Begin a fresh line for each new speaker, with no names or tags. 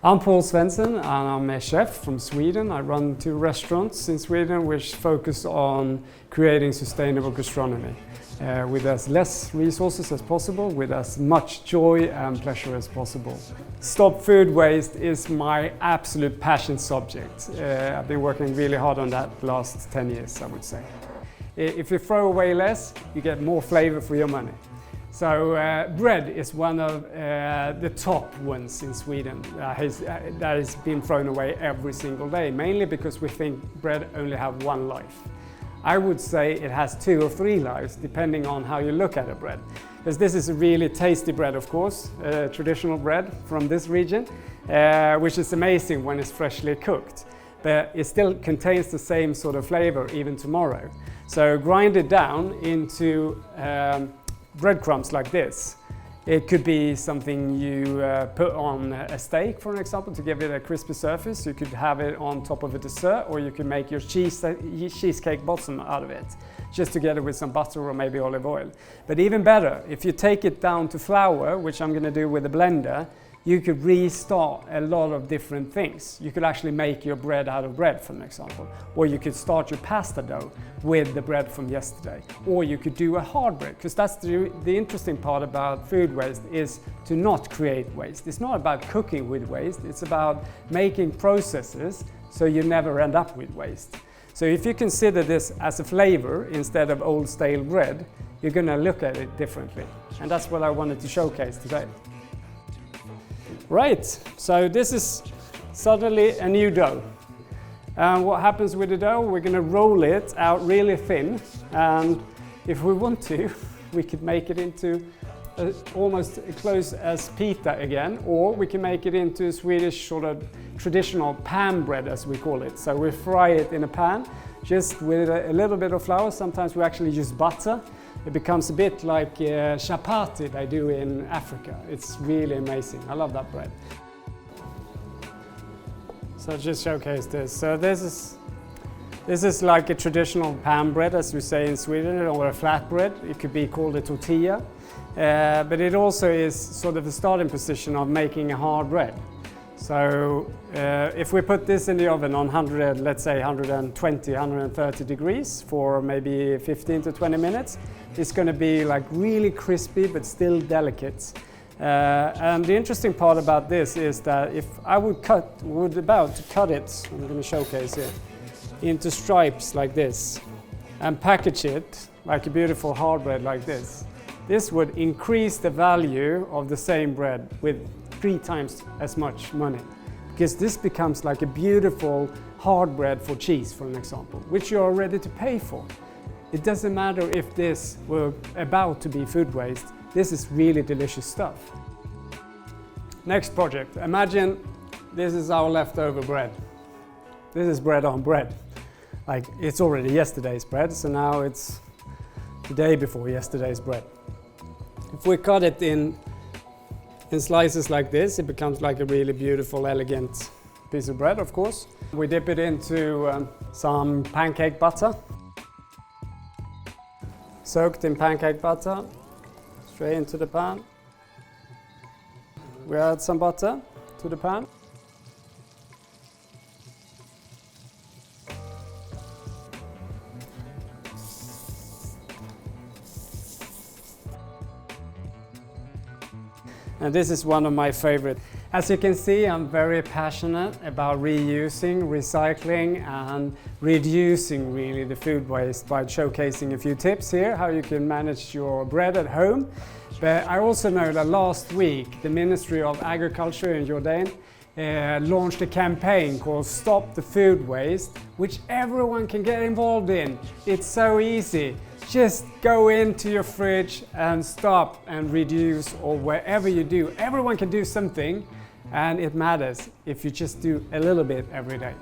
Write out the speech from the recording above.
I'm Paul Svensson and I'm a chef from Sweden. I run 2 restaurants in Sweden which focus on creating sustainable gastronomy with as less resources as possible, with as much joy and pleasure as possible. Stop food waste is my absolute passion subject. I've been working really hard on that the last 10 years, I would say. If you throw away less, you get more flavor for your money. So bread is one of the top ones in Sweden that has been thrown away every single day, mainly because we think bread only have one life. I would say it has 2 or 3 lives, depending on how you look at a bread. Because this is a really tasty bread, of course, traditional bread from this region, which is amazing when it's freshly cooked. But it still contains the same sort of flavor even tomorrow. So grind it down into breadcrumbs like this. It could be something you put on a steak, for an example, to give it a crispy surface. You could have it on top of a dessert, or you could make your cheesecake bottom out of it, just together with some butter or maybe olive oil. But even better, if you take it down to flour, which I'm going to do with a blender, you could restart a lot of different things. You could actually make your bread out of bread, for an example. Or you could start your pasta dough with the bread from yesterday. Or you could do a hard bread, because that's the interesting part about food waste, is to not create waste. It's not about cooking with waste, it's about making processes so you never end up with waste. So if you consider this as a flavor instead of old stale bread, you're going to look at it differently. And that's what I wanted to showcase today. Right, so this is suddenly a new dough. And what happens with the dough, we're going to roll it out really thin, and if we want to, we could make it into almost close as pita again, or we can make it into a Swedish sort of traditional pan bread, as we call it. So we fry it in a pan, just with a little bit of flour. Sometimes we actually use butter. It becomes a bit like chapati they do in Africa. It's really amazing. I love that bread. So just showcase this. So this is like a traditional pan bread, as we say in Sweden, or a flat bread. It could be called a tortilla. But it also is sort of the starting position of making a hard bread. So if we put this in the oven on 100, let's say 120, 130 degrees for maybe 15 to 20 minutes, it's going to be like really crispy but still delicate. And the interesting part about this is that if I would about to cut it, I'm going to showcase it, into stripes like this and package it like a beautiful hard bread like this, this would increase the value of the same bread with 3 times as much money, because this becomes like a beautiful hard bread for cheese, for an example, which you are ready to pay for. It doesn't matter if this were about to be food waste. This is really delicious stuff. Next project. Imagine this is our leftover bread. This is bread on bread. Like, it's already yesterday's bread, so now it's the day before yesterday's bread. If we cut it in slices like this, it becomes like a really beautiful, elegant piece of bread, of course. We dip it into some pancake butter. Soaked in pancake butter, straight into the pan. We add some butter to the pan. And this is one of my favorite. As you can see, I'm very passionate about reusing, recycling and reducing really the food waste by showcasing a few tips here, how you can manage your bread at home. But I also know that last week, the Ministry of Agriculture in Jordan launched a campaign called Stop the Food Waste, which everyone can get involved in. It's so easy. Just go into your fridge and stop and reduce, or wherever you do. Everyone can do something, and it matters if you just do a little bit every day.